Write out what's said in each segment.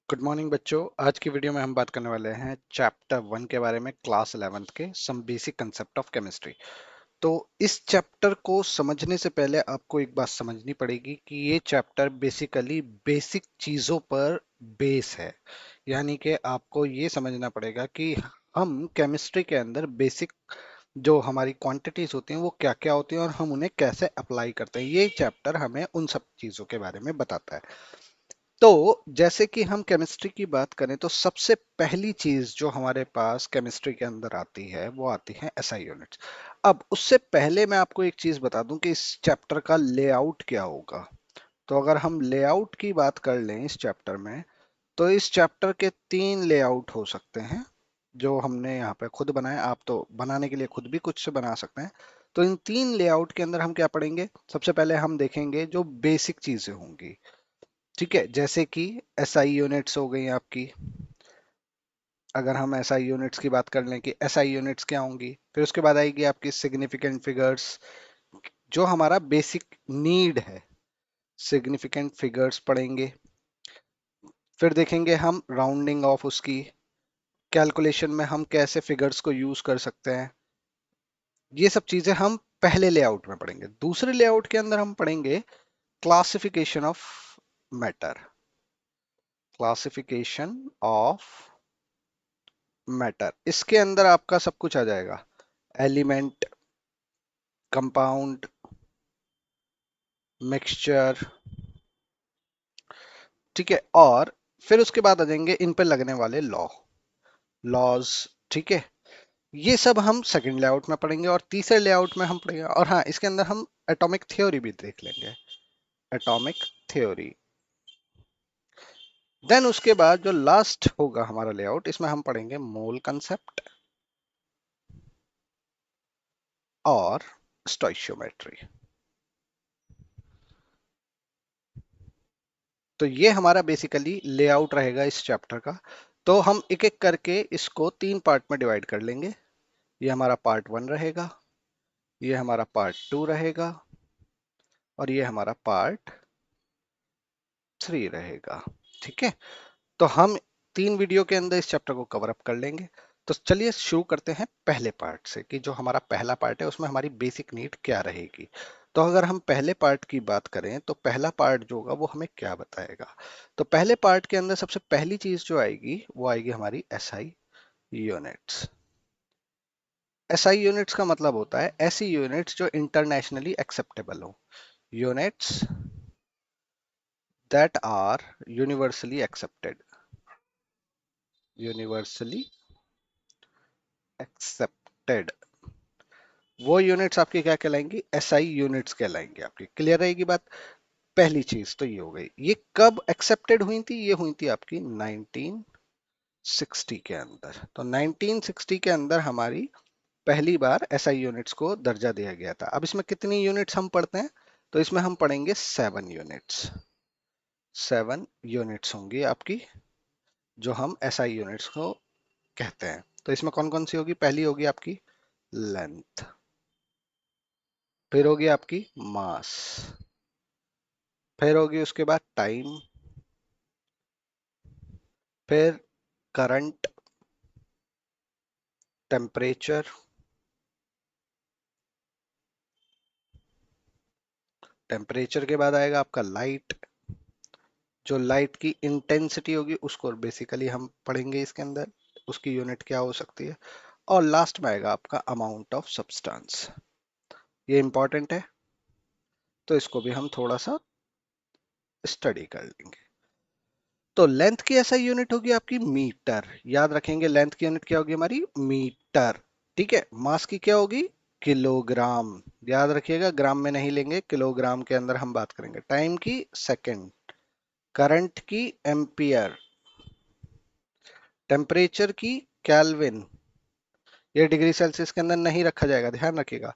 Good morning बच्चों। आज की वीडियो में हम बात करने वाले हैं चैप्टर 1 के बारे में, क्लास 11th के some basic concept of chemistry. तो इस चैप्टर को समझने से पहले आपको एक बात समझनी पड़ेगी कि ये चैप्टर बेसिकली बेसिक चीजों पर बेस है। यानी कि आपको ये समझना पड़ेगा कि हम केमिस्ट्री के अंदर बेसिक जो हमारी क्वांटिटीज होती हैं वो क्या क्या होती हैं और हम उन्हें कैसे अप्लाई करते हैं। ये चैप्टर हमें उन सब चीजों के बारे में बताता है। तो जैसे कि हम केमिस्ट्री की बात करें तो सबसे पहली चीज जो हमारे पास केमिस्ट्री के अंदर आती है वो आती है एसआई यूनिट्स। अब उससे पहले मैं आपको एक चीज बता दूं कि इस चैप्टर का लेआउट क्या होगा। तो अगर हम लेआउट की बात कर लें इस चैप्टर में, तो इस चैप्टर के 3 लेआउट हो सकते हैं जो हमने यहाँ पे खुद बनाए। आप तो बनाने के लिए खुद भी कुछ से बना सकते हैं। तो इन 3 लेआउट के अंदर हम क्या पढ़ेंगे, सबसे पहले हम देखेंगे जो बेसिक चीजें होंगी। ठीक है, जैसे कि एसआई यूनिट्स हो गई आपकी। अगर हम एसआई यूनिट्स की बात कर लें कि एसआई यूनिट्स क्या होंगी, फिर उसके बाद आएगी आपकी सिग्निफिकेंट फिगर्स, जो हमारा बेसिक नीड है। सिग्निफिकेंट फिगर्स पढ़ेंगे। फिर देखेंगे हम राउंडिंग ऑफ उसकी, कैलकुलेशन में हम कैसे फिगर्स को यूज कर सकते हैं। ये सब चीजें हम पहले लेआउट में पढ़ेंगे। दूसरे लेआउट के अंदर हम पढ़ेंगे classification of matter. Classification of matter, इसके अंदर आपका सब कुछ आ जाएगा। Element, compound, mixture. ठीक है, और फिर उसके बाद आ जाएंगे इन पे लगने वाले लॉज। ठीक है, ये सब हम सेकंड लेआउट में पढ़ेंगे। और तीसरे लेआउट में हम पढ़ेंगे, और हाँ, इसके अंदर हम एटॉमिक थ्योरी भी देख लेंगे। Atomic theory. देन उसके बाद जो लास्ट होगा हमारा लेआउट, इसमें हम पढ़ेंगे मोल कंसेप्ट और स्टोइशियोमेट्री। तो ये हमारा बेसिकली लेआउट रहेगा इस चैप्टर का। तो हम एक एक करके इसको 3 पार्ट में डिवाइड कर लेंगे। ये हमारा पार्ट 1 रहेगा, ये हमारा पार्ट 2 रहेगा, और ये हमारा पार्ट 3 रहेगा। ठीक है, तो हम 3 वीडियो के अंदर इस चैप्टर को कवर अप कर लेंगे। तो चलिए शुरू करते हैं पहले पार्ट से कि जो हमारा पहला पार्ट है उसमें हमारी बेसिक नीड क्या रहेगी। तो अगर हम पहले पार्ट की बात करें तो पहला पार्ट जो होगा वो हमें क्या बताएगा। तो पहले पार्ट के अंदर सबसे पहली चीज जो आएगी वो आएगी हमारी एसआई यूनिट्स। एसआई यूनिट्स का मतलब होता है ऐसी यूनिट्स जो इंटरनेशनली एक्सेप्टेबल हो। Units that are universally accepted. Universally accepted, वो यूनिट्स आपकी क्या कहलाएंगी, एसआई यूनिट्स कहलाएंगी आपकी। क्लियर रहेगी बात। पहली चीज तो ये हो गई। ये कब एक्सेप्टेड हुई थी, ये हुई थी आपकी 1960 के अंदर। तो 1960 के अंदर हमारी पहली बार एसआई यूनिट्स को दर्जा दिया गया था। अब इसमें कितनी यूनिट्स हम पढ़ते हैं, तो इसमें हम पढ़ेंगे 7 यूनिट्स। 7 यूनिट्स होंगी आपकी जो हम एसआई यूनिट्स को कहते हैं। तो इसमें कौन कौन सी होगी, पहली होगी आपकी लेंथ, फिर होगी आपकी मास, फिर होगी उसके बाद टाइम, फिर करंट, टेम्परेचर, टेम्परेचर के बाद आएगा आपका लाइट। जो लाइट की इंटेंसिटी होगी उसको बेसिकली हम पढ़ेंगे इसके अंदर, उसकी यूनिट क्या हो सकती है। और लास्ट में आएगा आपका अमाउंट ऑफ सब्सटेंस। ये इंपॉर्टेंट है, तो इसको भी हम थोड़ा सा स्टडी कर लेंगे। तो लेंथ की ऐसा यूनिट होगी आपकी मीटर। याद रखेंगे लेंथ की यूनिट क्या होगी हमारी, मीटर। ठीक है, मास की क्या होगी, किलोग्राम। याद रखिएगा, ग्राम में नहीं लेंगे, किलोग्राम के अंदर हम बात करेंगे। टाइम की सेकंड, करंट की एम्पियर, टेम्परेचर की केल्विन। ये डिग्री सेल्सियस के अंदर नहीं रखा जाएगा, ध्यान रखिएगा।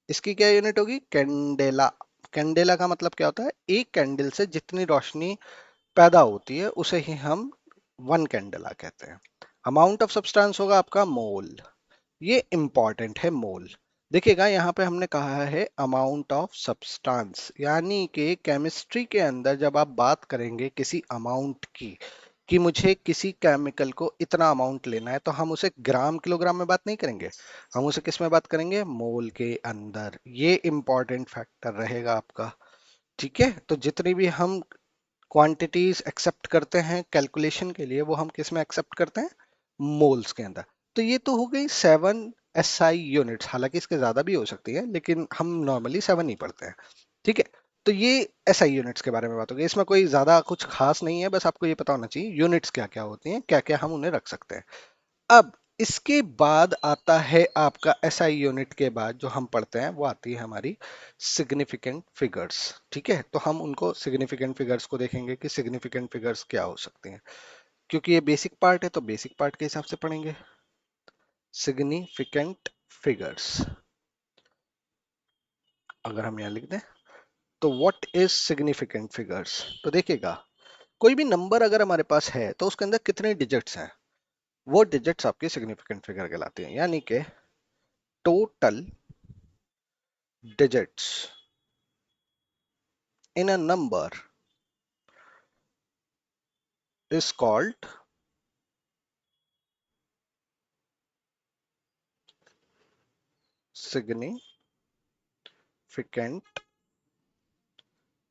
इसकी क्या यूनिट होगी, कैंडेला। कैंडेला का मतलब क्या होता है, एक कैंडल से जितनी रोशनी पैदा होती है उसे ही हम 1 कैंडेला कहते हैं। अमाउंट ऑफ सब्सटेंस होगा आपका मोल। ये इंपॉर्टेंट है मोल। देखिएगा यहाँ पे हमने कहा है अमाउंट ऑफ सब्सटेंस, यानी कि केमिस्ट्री के अंदर जब आप बात करेंगे किसी अमाउंट की, कि मुझे किसी केमिकल को इतना अमाउंट लेना है, तो हम उसे ग्राम किलोग्राम में बात नहीं करेंगे, हम उसे किस में बात करेंगे, मोल के अंदर। ये इंपॉर्टेंट फैक्टर रहेगा आपका। ठीक है, तो जितनी भी हम क्वांटिटीज एक्सेप्ट करते हैं कैलकुलेशन के लिए, वो हम किस में एक्सेप्ट करते हैं, मोल्स के अंदर। तो ये तो हो गई 7 SI यूनिट्स, हालांकि इसके ज्यादा भी हो सकती है, लेकिन हम नॉर्मली 7 ही पढ़ते हैं। ठीक है, तो ये SI यूनिट्स के बारे में बात होगी, इसमें कोई ज्यादा कुछ खास नहीं है, बस आपको ये पता होना चाहिए यूनिट्स क्या क्या होती हैं, क्या क्या हम उन्हें रख सकते हैं। अब इसके बाद आता है आपका SI यूनिट के बाद जो हम पढ़ते हैं, वो आती है हमारी सिग्निफिकेंट फिगर्स। ठीक है, तो हम उनको सिग्निफिकेंट फिगर्स को देखेंगे कि सिग्निफिकेंट फिगर्स क्या हो सकते हैं। क्योंकि ये बेसिक पार्ट है, तो बेसिक पार्ट के हिसाब से पढ़ेंगे। सिग्निफिकेंट फिगर्स अगर हम यहाँ लिख दें, तो व्हाट इज सिग्निफिकेंट फिगर्स, तो देखिएगा, कोई भी नंबर अगर हमारे पास है तो उसके अंदर कितने डिजिट्स हैं, वो डिजिट्स आपके सिग्निफिकेंट फिगर कहलाते हैं। यानी कि total digits in a number is called significant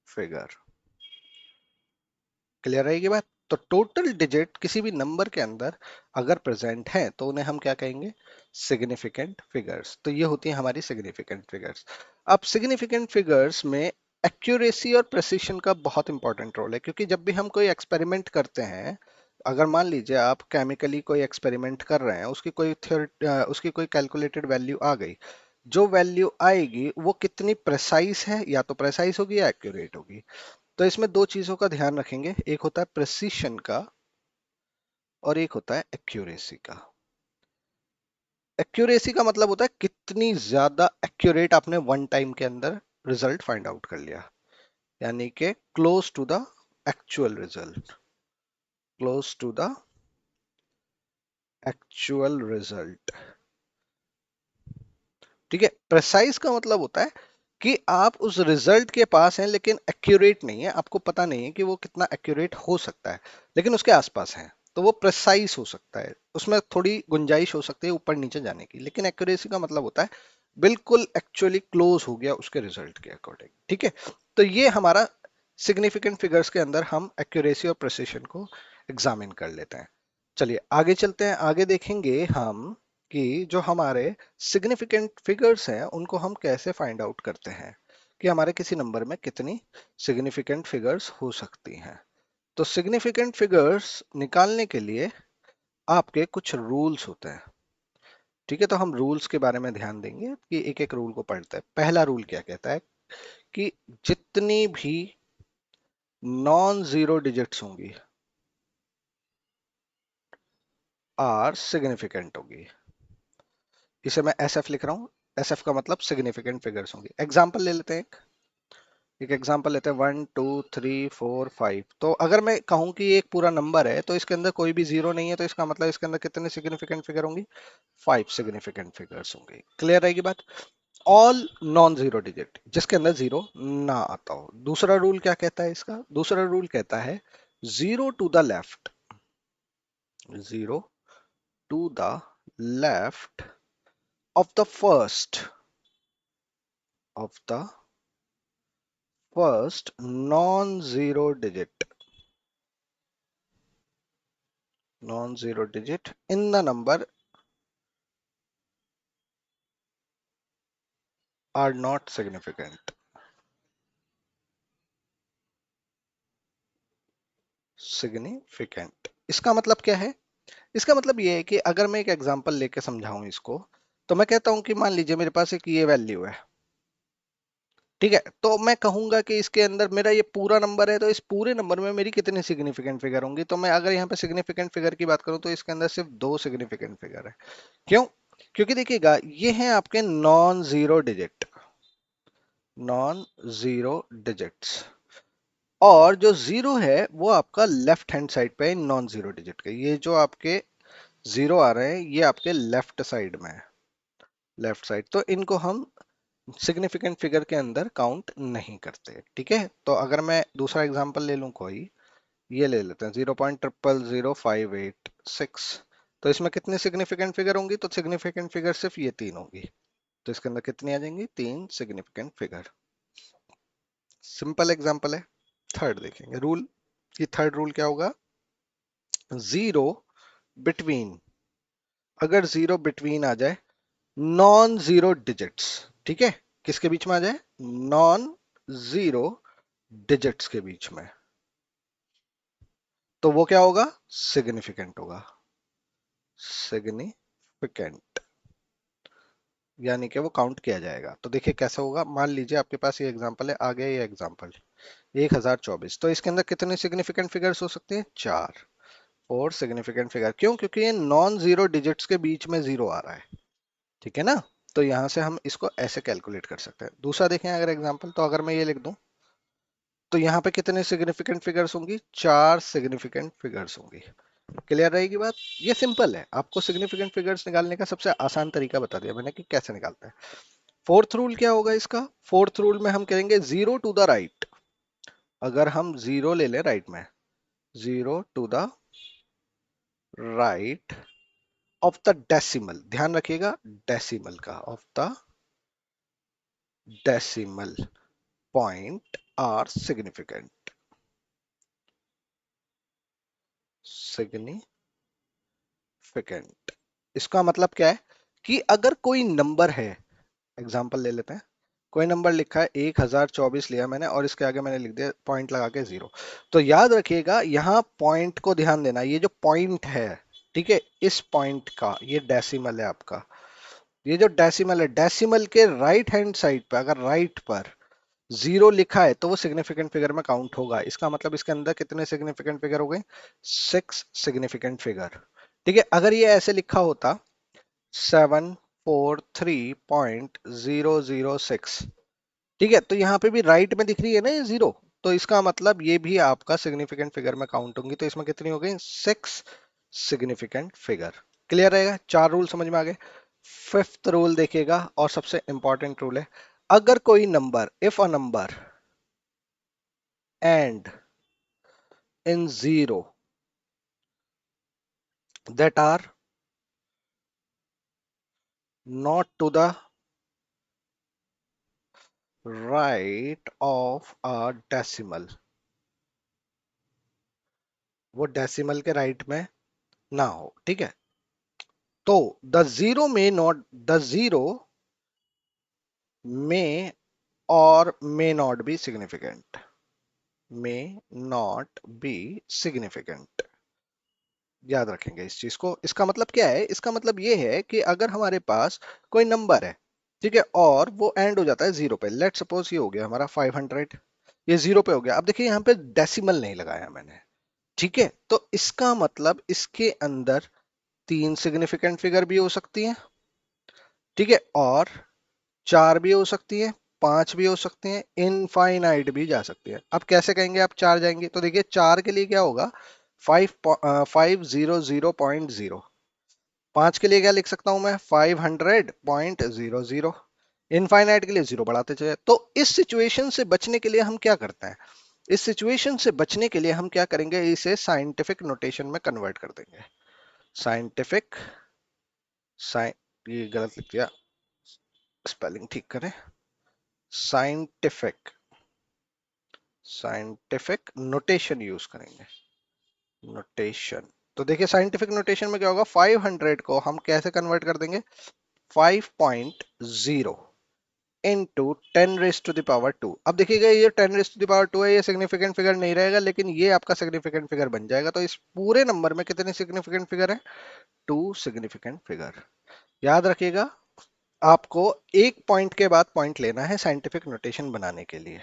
figure। Clear रहेगी बात। तो टोटल डिजिट किसी भी नंबर के अंदर अगर प्रेजेंट है तो उन्हें हम क्या कहेंगे, सिग्निफिकेंट फिगर्स। तो ये होती है हमारी सिग्निफिकेंट फिगर्स। अब सिग्निफिकेंट फिगर्स में एक्यूरेसी और प्रेसिशन का बहुत इंपॉर्टेंट रोल है, क्योंकि जब भी हम कोई एक्सपेरिमेंट करते हैं, अगर मान लीजिए आप केमिकली कोई एक्सपेरिमेंट कर रहे हैं, उसकी कोई कैलकुलेटेड वैल्यू आ गई, जो वैल्यू आएगी वो कितनी प्रेसाइज है, या तो प्रेसाइज होगी या एक्यूरेट होगी। तो इसमें दो चीजों का ध्यान रखेंगे, एक होता है प्रेसिशन का और एक होता है एक्यूरेसी का। एक्यूरेसी का मतलब होता है कितनी ज्यादा एक्यूरेट आपने वन टाइम के अंदर रिजल्ट फाइंड आउट कर लिया, यानी कि close to the actual result, close to the actual result. ठीक है, प्रेसाइज का मतलब होता है कि आप उस रिजल्ट के पास हैं लेकिन एक्यूरेट नहीं है, आपको पता नहीं है कि वो कितना एक्यूरेट हो सकता है, लेकिन उसके आसपास है, तो वो प्रेसाइज हो सकता है, उसमें थोड़ी गुंजाइश हो सकती है ऊपर नीचे जाने की। लेकिन एक्यूरेसी का मतलब होता है बिल्कुल एक्चुअली क्लोज हो गया उसके रिजल्ट के अकॉर्डिंग। ठीक है, तो ये हमारा सिग्निफिकेंट फिगर्स के अंदर हम एक्यूरेसी और प्रिसिशन को एग्जामिन कर लेते हैं। चलिए आगे चलते हैं, आगे देखेंगे हम कि जो हमारे सिग्निफिकेंट फिगर्स हैं उनको हम कैसे फाइंड आउट करते हैं, कि हमारे किसी नंबर में कितनी सिग्निफिकेंट फिगर्स हो सकती हैं। तो सिग्निफिकेंट फिगर्स निकालने के लिए आपके कुछ रूल्स होते हैं। ठीक है, तो हम रूल्स के बारे में ध्यान देंगे कि एक एक रूल को पढ़ते हैं। पहला रूल क्या कहता है कि जितनी भी नॉन जीरो डिजिट्स होंगी आर सिग्निफिकेंट होगी। इसे मैं एस एफ लिख रहा हूं, एस एफ का मतलब सिग्निफिकेंट फिगर्स होंगी। एग्जाम्पल ले लेते हैं, एक एग्जांपल लेते हैं 1 2 3 4 5। तो अगर मैं कहूं कि ये एक पूरा नंबर है तो इसके अंदर कोई भी जीरो नहीं है, तो इसका मतलब इसके अंदर कितने सिग्निफिकेंट फिगर होंगी, 5 सिग्निफिकेंट फिगर्स होंगे। क्लियर रहेगी बात। ऑल नॉन जीरो डिजिट जिसके अंदर जीरो ना आता हो। दूसरा रूल क्या कहता है इसका, दूसरा रूल कहता है zero to the left, zero to the left of the first non zero digit, non zero digit in the number are not significant. Significant इसका मतलब क्या है, इसका मतलब ये है कि अगर मैं एक एग्जांपल लेके समझाऊं इसको, तो मैं कहता हूं कि मान लीजिए मेरे पास एक ये वैल्यू है। ठीक है, तो मैं कहूंगा कि इसके अंदर मेरा ये पूरा नंबर है, तो इस पूरे नंबर में मेरी कितनी सिग्निफिकेंट फिगर होंगी। तो मैं अगर यहाँ पे सिग्निफिकेंट फिगर की बात करूं तो इसके अंदर सिर्फ 2 सिग्निफिकेंट फिगर है। क्यों, क्योंकि देखिएगा ये हैं आपके non zero digit, non zero digits, और जो जीरो है वो आपका लेफ्ट हैंड साइड पे नॉन जीरो डिजिट के, ये जो आपके जीरो आ रहे हैं ये आपके लेफ्ट साइड में है, लेफ्ट साइड। तो इनको हम सिग्निफिकेंट फिगर के अंदर काउंट नहीं करते। ठीक है, तो अगर मैं दूसरा एग्जांपल ले लूं कोई, ये ले लेते हैं 0.000586। तो इसमें कितनी सिग्निफिकेंट फिगर होंगी? तो सिग्निफिकेंट फिगर सिर्फ ये तीन होंगी। तो इसके अंदर कितनी आ जाएंगी? तीन सिग्निफिकेंट फिगर। सिंपल एग्जांपल है। थर्ड देखेंगे रूल। ये थर्ड रूल क्या होगा? जीरो बिटवीन, अगर जीरो बिटवीन आ जाए नॉन जीरो डिजिट्स, ठीक है, किसके बीच में आ जाए? नॉन जीरो डिजिट्स के बीच में, तो वो क्या होगा? सिग्निफिकेंट होगा। सिग्निफिकेंट यानी कि वो काउंट किया जाएगा। तो देखिए कैसे होगा। मान लीजिए आपके पास ये एग्जांपल है, आ गया ये एग्जांपल 1024। तो इसके अंदर कितने सिग्निफिकेंट फिगर्स हो सकते हैं? चार। और सिग्निफिकेंट फिगर क्यों? क्योंकि ये नॉन जीरो डिजिट्स के बीच में जीरो आ रहा है, ठीक है ना। तो यहां से हम इसको ऐसे कैलकुलेट कर सकते हैं। दूसरा देखें अगर एग्जांपल, तो अगर मैं ये लिख दूं, तो यहाँ पे कितने सिग्निफिकेंट फिगर्स होंगी? चार सिग्निफिकेंट फिगर्स होंगी। क्लियर रहेगी बात? ये सिंपल है। आपको सिग्निफिकेंट फिगर्स निकालने का सबसे आसान तरीका बता दिया मैंने कि कैसे निकालते हैं। फोर्थ रूल क्या होगा इसका? फोर्थ रूल में हम कहेंगे जीरो टू द राइट। अगर हम जीरो ले लें राइट में, zero to the right of the decimal, ध्यान रखिएगा डेसिमल का, of the decimal point are significant. Significant इसका मतलब क्या है? कि अगर कोई नंबर है, एग्जाम्पल ले लेते हैं, कोई नंबर लिखा है 1024 लिया मैंने और इसके आगे मैंने लिख दिया पॉइंट लगा के जीरो। तो याद रखिएगा यहाँ पॉइंट को ध्यान देना, ये जो पॉइंट है, ठीक है, इस पॉइंट का ये डेसिमल है आपका। ये जो डेसिमल है, डेसिमल के राइट हैंड साइड पे अगर राइट पर जीरो लिखा है तो वो सिग्निफिकेंट फिगर में काउंट होगा। इसका मतलब इसके अंदर कितने सिग्निफिकेंट फिगर हो गए? Six significant figure. ठीक है, अगर ये ऐसे लिखा होता 743.006, ठीक है, तो यहाँ पे भी राइट में दिख रही है ना ये जीरो, तो इसका मतलब ये भी आपका सिग्निफिकेंट फिगर में काउंट होंगी। तो इसमें कितनी हो गई? Six significant figure. क्लियर रहेगा? चार रूल समझ में आ गए। फिफ्थ रूल देखिएगा और सबसे इंपॉर्टेंट रूल है, अगर कोई number, if a number and in zero that are not to the right of a decimal, वो डेसिमल के राइट में ना हो, ठीक है, तो द जीरो में नॉट, द जीरो में और may not be significant, may not be significant. याद रखेंगे इस चीज को। इसका मतलब क्या है? इसका मतलब ये है कि अगर हमारे पास कोई नंबर है, ठीक है, और वो एंड हो जाता है जीरो पे, लेट सपोज ये हो गया हमारा 500, ये जीरो पे हो गया। अब देखिए यहाँ पे डेसिमल नहीं लगाया मैंने, ठीक है, तो इसका मतलब इसके अंदर तीन सिग्निफिकेंट फिगर भी हो सकती हैं, ठीक है, और चार भी हो सकती है, पांच भी हो सकती हैं, इनफाइनाइट भी जा सकती है। अब कैसे कहेंगे आप चार जाएंगे? तो देखिए चार के लिए क्या होगा? 500.0। पांच के लिए क्या लिख सकता हूं मैं? 500.00। इनफाइनाइट के लिए जीरो बढ़ाते चले। तो इस सिचुएशन से बचने के लिए हम क्या करते हैं? इस सिचुएशन से बचने के लिए हम क्या करेंगे? इसे साइंटिफिक नोटेशन में कन्वर्ट कर देंगे। साइंटिफिक, ये गलत लिख दिया, स्पेलिंग ठीक करें। साइंटिफिक, साइंटिफिक नोटेशन यूज करेंगे। नोटेशन, तो देखिए साइंटिफिक नोटेशन में क्या होगा? 500 को हम कैसे कन्वर्ट कर देंगे? 5.0 इंटू 10⁻²। अब देखिएगा ये 10⁻² है, ये सिग्निफिकेंट फिगर नहीं रहेगा, लेकिन ये आपका सिग्निफिकेंट फिगर बन जाएगा। तो इस पूरे नंबर में कितने सिग्निफिकेंट फिगर है? Two significant figure. याद रखिएगा, आपको एक पॉइंट के बाद पॉइंट लेना है साइंटिफिक नोटेशन बनाने के लिए।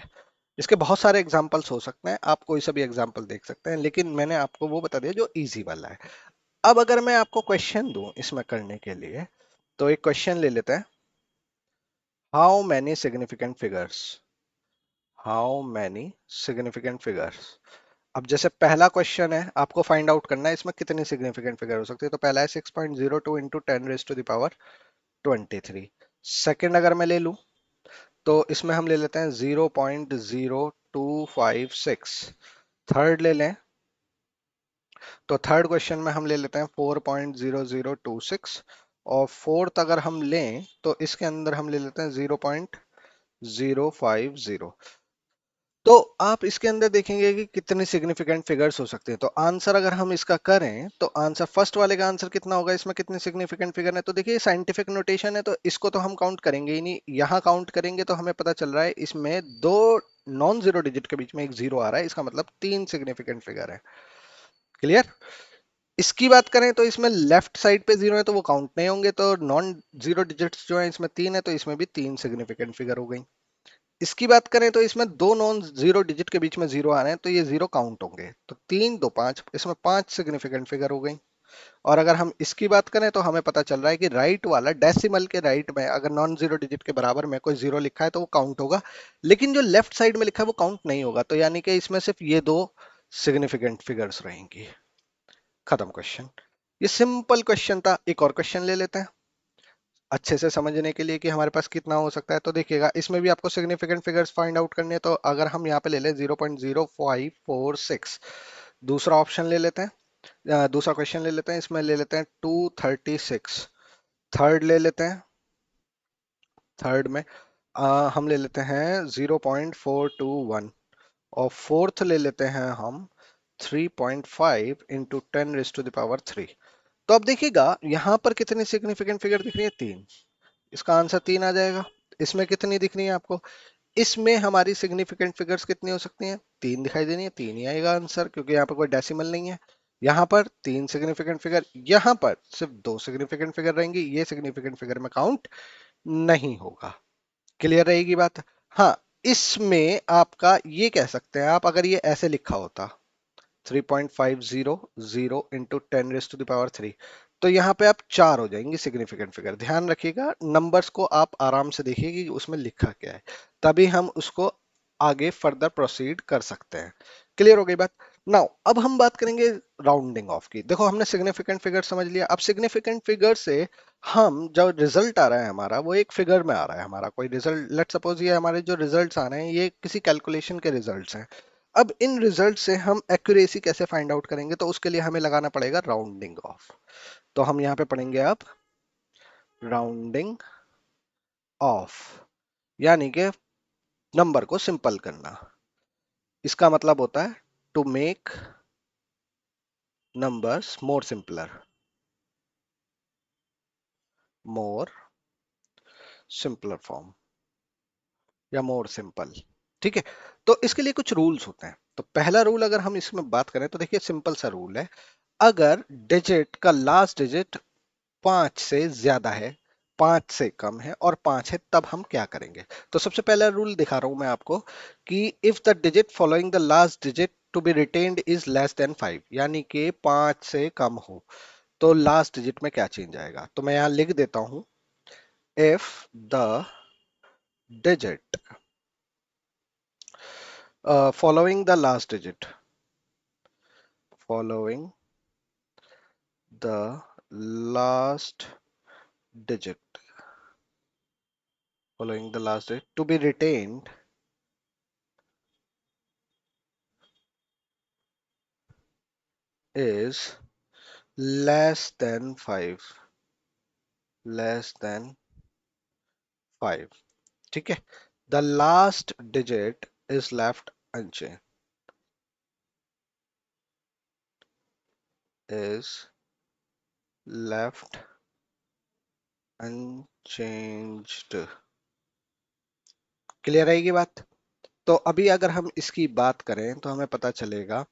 इसके बहुत सारे एग्जाम्पल्स हो सकते हैं, आप कोई सा भी एग्जाम्पल देख सकते हैं, लेकिन मैंने आपको वो बता दिया जो इजी वाला है। अब अगर मैं आपको क्वेश्चन दूं इसमें करने के लिए, तो एक क्वेश्चन ले लेते हैं। How many significant figures, how many significant figures. अब जैसे पहला क्वेश्चन है, आपको फाइंड आउट करना है इसमें कितनी सिग्निफिकेंट फिगर हो सकती है। तो पहला है 6.02 इंटू 10⁻23। सेकेंड अगर मैं ले लूं, तो इसमें हम ले लेते हैं 0.0256। थर्ड ले लें तो थर्ड क्वेश्चन में हम ले लेते हैं 4.0026 और फोर्थ अगर हम लें तो इसके अंदर हम ले लेते हैं 0.050। तो आप इसके अंदर देखेंगे कि कितने सिग्निफिकेंट फिगर्स हो सकते हैं। तो आंसर अगर हम इसका करें तो आंसर फर्स्ट वाले का आंसर कितना होगा, इसमें कितने सिग्निफिकेंट फिगर है। तो देखिए साइंटिफिक नोटेशन है तो इसको तो हम काउंट करेंगे ही नहीं, यहाँ काउंट करेंगे तो हमें पता चल रहा है इसमें दो नॉन जीरो डिजिट के बीच में एक जीरो आ रहा है, इसका मतलब तीन सिग्निफिकेंट फिगर है। क्लियर। इसकी बात करें तो इसमें लेफ्ट साइड पे जीरो है तो वो काउंट नहीं होंगे, तो नॉन जीरो डिजिट्स जो है इसमें तीन है तो इसमें भी तीन सिग्निफिकेंट फिगर हो गई। इसकी बात करें तो इसमें दो नॉन जीरो डिजिट के बीच में जीरो आ रहे हैं तो ये जीरो काउंट होंगे, तो तीन दो पांच, इसमें पांच सिग्निफिकेंट फिगर हो गई। और अगर हम इसकी बात करें तो हमें पता चल रहा है कि राइट वाला डेसिमल के राइट में अगर नॉन जीरो डिजिट के बराबर में कोई जीरो लिखा है तो वो काउंट होगा, लेकिन जो लेफ्ट साइड में लिखा है वो काउंट नहीं होगा, तो यानी कि इसमें सिर्फ ये दो सिग्निफिकेंट फिगर्स रहेंगी। खत्म क्वेश्चन। ये सिंपल क्वेश्चन था। एक और क्वेश्चन ले लेते हैं अच्छे से समझने के लिए कि हमारे पास कितना हो सकता है। तो देखिएगा इसमें भी आपको सिग्निफिकेंट फिगर्स फाइंड आउट करने हैं, तो अगर हम यहाँ पे ले लें 0.0546, दूसरा ऑप्शन ले लेते हैं, दूसरा क्वेश्चन ले लेते हैं, इसमें ले लेते हैं 236, थर्ड ले लेते हैं, थर्ड में हम ले लेते हैं 0.421 और फोर्थ ले लेते हैं हम 3.5 इंटू 10⁻³ तो अब देखिएगा यहाँ पर कितनी सिग्निफिकेंट फिगर दिख रही है, तीन। इसका आंसर तीन आ जाएगा। इसमें कितनी दिख रही है आपको, इसमें हमारी सिग्निफिकेंट फिगर्स कितनी हो सकती हैं, तीन दिखाई दे रही है, तीन ही आएगा आंसर, क्योंकि यहाँ पर कोई डेसिमल नहीं है। यहाँ पर तीन सिग्निफिकेंट फिगर, यहाँ पर सिर्फ दो सिग्निफिकेंट फिगर रहेंगी, ये सिग्निफिकेंट फिगर में काउंट नहीं होगा। क्लियर रहेगी बात। हाँ, इसमें आपका ये कह सकते हैं आप, अगर ये ऐसे लिखा होता 3.500 इंटू 10⁻³ तो यहाँ पे आप चार हो जाएंगे सिग्निफिकेंट फिगर। ध्यान रखिएगा नंबर्स को आप आराम से देखिए कि उसमें लिखा क्या है, तभी हम उसको आगे फर्दर प्रोसीड कर सकते हैं। क्लियर हो गई बात। नाउ अब हम बात करेंगे राउंडिंग ऑफ की। देखो हमने सिग्निफिकेंट फिगर समझ लिया, अब सिग्निफिकेंट फिगर से हम जो रिजल्ट आ रहा है हमारा वो एक फिगर में आ रहा है, हमारा कोई रिजल्ट, लेट सपोज ये हमारे जो रिजल्ट्स आ रहे हैं ये किसी कैलकुलेशन के रिजल्ट्स हैं। अब इन रिजल्ट से हम एक्यूरेसी कैसे फाइंड आउट करेंगे, तो उसके लिए हमें लगाना पड़ेगा राउंडिंग ऑफ। तो हम यहाँ पे पढ़ेंगे अब राउंडिंग ऑफ, यानी कि नंबर को सिंपल करना। इसका मतलब होता है to make numbers more simpler, more simpler form या मोर सिंपल। ठीक है। तो इसके लिए कुछ रूल्स होते हैं। तो पहला रूल अगर हम इसमें बात करें तो देखिए सिंपल सा रूल है, अगर डिजिट का लास्ट डिजिट पांच से ज्यादा है, पांच से कम है और पांच है, तब हम क्या करेंगे। तो सबसे पहला रूल दिखा रहा हूं मैं आपको कि if the digit following the last digit to be retained is less than 5, यानी कि पांच से कम हो, तो लास्ट डिजिट में क्या चेंज आएगा। तो मैं यहां लिख देता हूं, if the digit following the last digit, following the last digit, following the last digit to be retained is less than 5, less than 5। ठीक है। the last digit is left unchanged, is left unchanged। Clear रहेगी बात। तो अभी अगर हम इसकी बात करें तो हमें पता चलेगा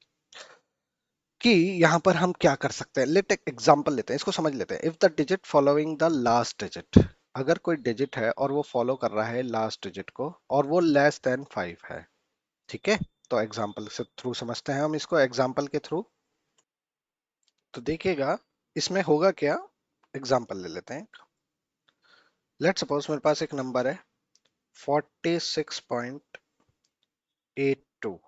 कि यहां पर हम क्या कर सकते हैं। लेट एक एग्जांपल लेते हैं, इसको समझ लेते हैं। If the digit following the last digit, अगर कोई डिजिट है और वो फॉलो कर रहा है लास्ट डिजिट को और वो लेस देन 5 है। ठीक है। तो एग्जांपल से थ्रू समझते हैं हम इसको, एग्जांपल के थ्रू। तो देखिएगा इसमें होगा क्या, एग्जांपल ले लेते हैं। लेट सपोज मेरे पास एक नंबर है 46.82।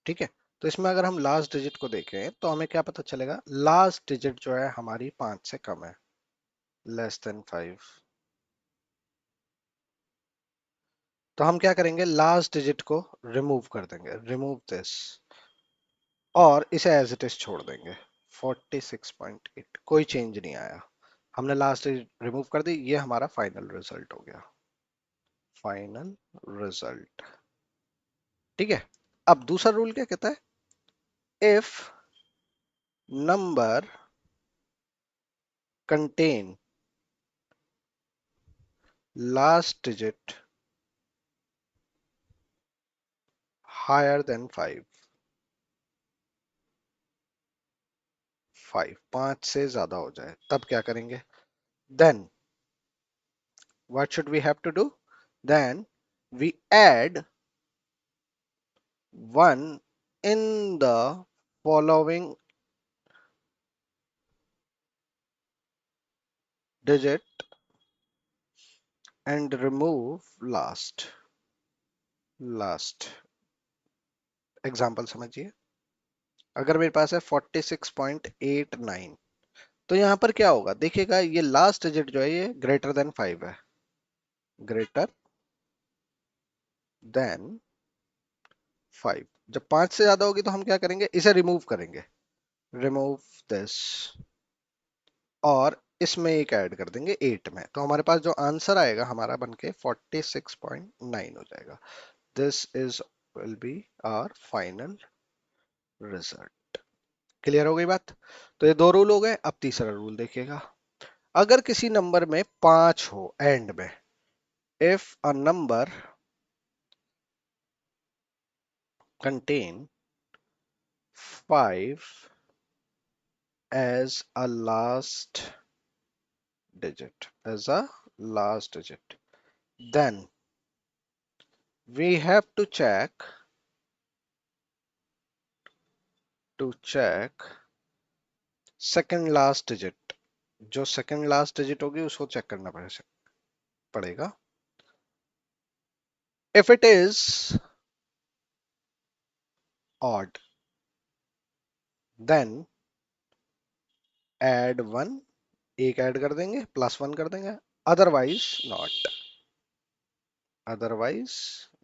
ठीक है। तो इसमें अगर हम लास्ट डिजिट को देखें तो हमें क्या पता चलेगा, लास्ट डिजिट जो है हमारी पांच से कम है, लेस देन 5। तो हम क्या करेंगे, लास्ट डिजिट को रिमूव कर देंगे, रिमूव दिस, और इसे एज इट इज छोड़ देंगे 46.8, कोई चेंज नहीं आया। हमने लास्ट रिमूव कर दी, ये हमारा फाइनल रिजल्ट हो गया, फाइनल रिजल्ट। ठीक है। अब दूसरा रूल क्या कहता है, if number contain last digit higher than 5, 5 से ज्यादा हो जाए, तब क्या करेंगे, then what should we have to do, then we add 1 in the following digit and remove last example समझिए। अगर मेरे पास है 46.89, तो यहां पर क्या होगा देखिएगा, ये लास्ट डिजिट जो है ये ग्रेटर देन 5 है, ग्रेटर देन 5। जब 5 से ज्यादा होगी तो हम क्या करेंगे, इसे रिमूव करेंगे, रिमूव दिस, और इसमें एक ऐड कर देंगे 8 में, तो हमारे पास जो आंसर आएगा हमारा बनके 46.9 हो जाएगा। This is will be our final result. Clear हो गई बात। तो ये दो रूल हो गए। अब तीसरा रूल देखिएगा, अगर किसी नंबर में 5 हो एंड में, if a number contain 5 as a last digit, then we have to check second last digit, जो सेकंड लास्ट डिजिट होगी उसको चेक करना पड़ेगा। If it is odd, then add 1, एक ऐड कर देंगे, +1 कर देंगे, अदरवाइज नॉट, अदरवाइज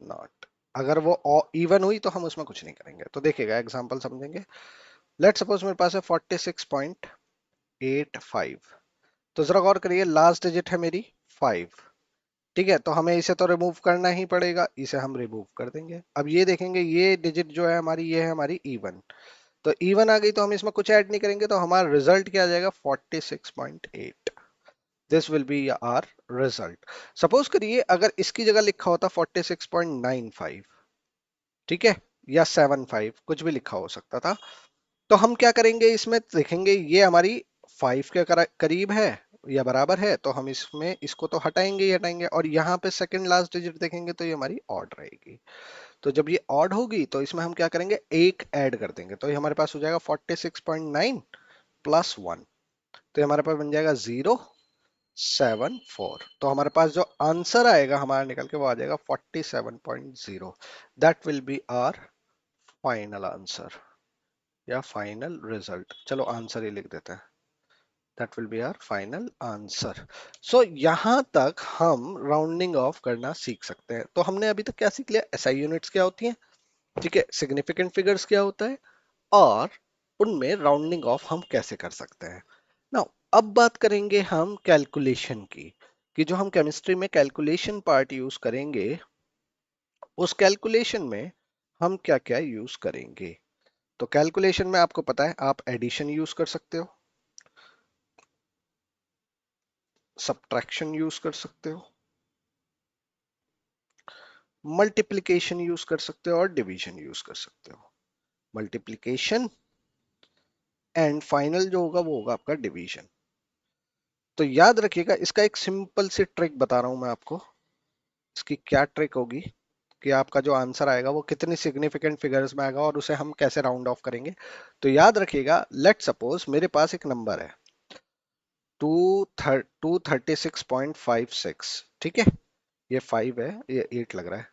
नॉट। अगर वो इवन हुई तो हम उसमें कुछ नहीं करेंगे। तो देखिएगा एग्जांपल समझेंगे। लेट सपोज मेरे पास है 46.85, तो जरा गौर करिए, लास्ट डिजिट है मेरी 5। ठीक है, तो हमें इसे तो रिमूव करना ही पड़ेगा, इसे हम रिमूव कर देंगे। अब ये देखेंगे, ये डिजिट जो है हमारी, ये है हमारी इवन, तो इवन आ गई तो हम इसमें कुछ ऐड नहीं करेंगे, तो हमारा रिजल्ट क्या आ जाएगा, 46.8। This will be our result. Suppose करिए अगर इसकी जगह लिखा होता 46.95, ठीक है, या 75, कुछ भी लिखा हो सकता था, तो हम क्या करेंगे, इसमें देखेंगे ये हमारी 5 के करीब है या बराबर है, तो हम इसमें इसको तो हटाएंगे ही हटाएंगे, और यहाँ पे सेकंड लास्ट डिजिट देखेंगे तो ये हमारी ऑड रहेगी। तो जब ये ऑड होगी तो इसमें हम क्या करेंगे, एक ऐड कर देंगे, तो ये हमारे पास हो जाएगा 46.9 प्लस 1, तो ये हमारे पास बन जाएगा 074। तो हमारे पास जो आंसर आएगा हमारा निकल के वो आ जाएगा 47.0। That will be our final answer या फाइनल रिजल्ट। चलो आंसर ही लिख देते हैं, that will be our final answer. So यहां तक हम राउंडिंग ऑफ करना सीख सकते हैं। तो हमने अभी तक क्या सीख लिया, एसआई यूनिट्स क्या होती हैं, ठीक है, सिग्निफिकेंट फिगर्स क्या होता है, और उनमें राउंडिंग ऑफ हम कैसे कर सकते हैं। नाउ अब बात करेंगे हम कैलकुलेशन की, कि जो हम केमिस्ट्री में कैलकुलेशन पार्ट यूज करेंगे, उस कैलकुलेशन में हम क्या क्या यूज करेंगे। तो कैलकुलेशन में आपको पता है, आप एडिशन यूज कर सकते हो, सब्ट्रैक्शन यूज कर सकते हो, मल्टीप्लिकेशन यूज कर सकते हो, और डिवीजन यूज कर सकते हो। मल्टीप्लिकेशन एंड फाइनल जो होगा वो होगा आपका डिवीजन। तो याद रखिएगा, इसका एक सिंपल सी ट्रिक बता रहा हूं मैं आपको। इसकी क्या ट्रिक होगी कि आपका जो आंसर आएगा वो कितनी सिग्निफिकेंट फिगर्स में आएगा और उसे हम कैसे राउंड ऑफ करेंगे। तो याद रखिएगा, लेट सपोज मेरे पास एक नंबर है 236.56, ठीक है, ये 5 है, ये 8 लग रहा है,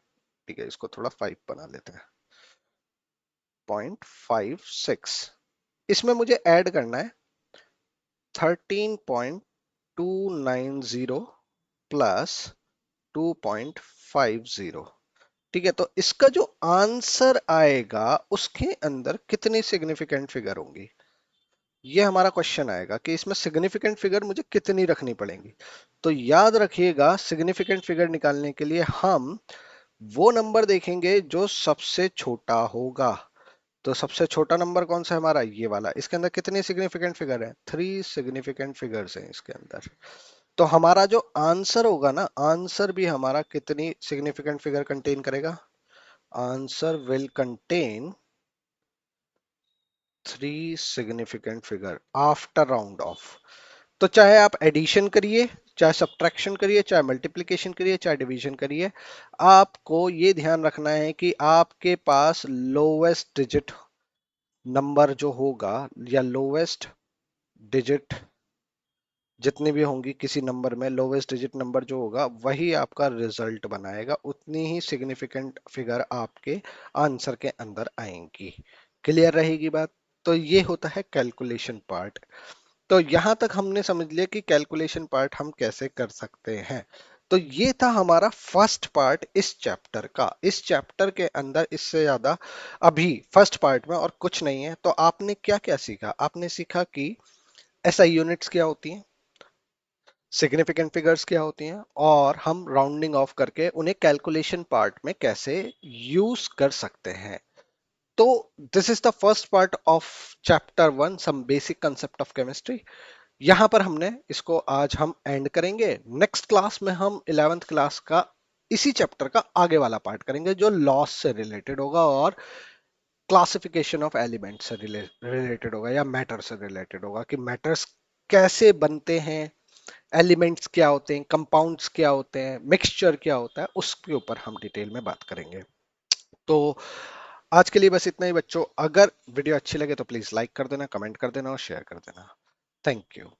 ठीक है, इसको थोड़ा 5 बना लेते हैं, 0.56। इसमें मुझे ऐड करना है 13.290 प्लस 2.50। ठीक है, तो इसका जो आंसर आएगा उसके अंदर कितनी सिग्निफिकेंट फिगर होंगी, ये हमारा क्वेश्चन आएगा कि इसमें सिग्निफिकेंट फिगर मुझे कितनी रखनी पड़ेंगी। तो याद रखिएगा, सिग्निफिकेंट फिगर निकालने के लिए हम वो नंबर देखेंगे जो सबसे छोटा होगा। तो सबसे छोटा नंबर कौन सा है हमारा, ये वाला। इसके अंदर कितने सिग्निफिकेंट फिगर हैं, 3 सिग्निफिकेंट फिगर्स हैं इसके अंदर। तो हमारा जो आंसर होगा ना, आंसर भी हमारा कितनी सिग्निफिकेंट फिगर कंटेन करेगा, answer will contain 3 significant figure after round of. तो चाहे आप एडिशन करिए, चाहे सब्ट्रैक्शन करिए, चाहे मल्टीप्लिकेशन करिए, चाहे डिवीजन करिए, आपको ये ध्यान रखना है कि आपके पास लोवेस्ट डिजिट नंबर जो होगा, या लोवेस्ट डिजिट जितनी भी होंगी किसी नंबर में, लोवेस्ट डिजिट नंबर जो होगा वही आपका रिजल्ट बनाएगा, उतनी ही सिग्निफिकेंट फिगर आपके आंसर के अंदर आएंगी। क्लियर रहेगी बात। तो ये होता है कैलकुलेशन पार्ट। तो यहां तक हमने समझ लिया कि कैलकुलेशन पार्ट हम कैसे कर सकते हैं। तो ये था हमारा फर्स्ट पार्ट इस चैप्टर का। इस चैप्टर के अंदर इससे ज्यादा अभी फर्स्ट पार्ट में और कुछ नहीं है। तो आपने क्या क्या सीखा, आपने सीखा कि एसआई यूनिट्स क्या होती हैं, सिग्निफिकेंट फिगर्स क्या होती हैं, और हम राउंडिंग ऑफ करके उन्हें कैलकुलेशन पार्ट में कैसे यूज कर सकते हैं। तो this is the first part of chapter 1, some basic concept of chemistry. यहां पर हमने इसको आज हम एंड करेंगे। नेक्स्ट क्लास में हम 11th क्लास का इसी चैप्टर का आगे वाला पार्ट करेंगे जो लॉस से रिलेटेड होगा और क्लासिफिकेशन ऑफ एलिमेंट से रिलेटेड होगा, या मैटर से रिलेटेड होगा कि मैटर्स कैसे बनते हैं, एलिमेंट्स क्या होते हैं, कंपाउंड्स क्या होते हैं, मिक्सचर क्या होता है, उसके ऊपर हम डिटेल में बात करेंगे। तो आज के लिए बस इतना ही बच्चों। अगर वीडियो अच्छी लगे तो प्लीज लाइक कर देना, कमेंट कर देना और शेयर कर देना। Thank you.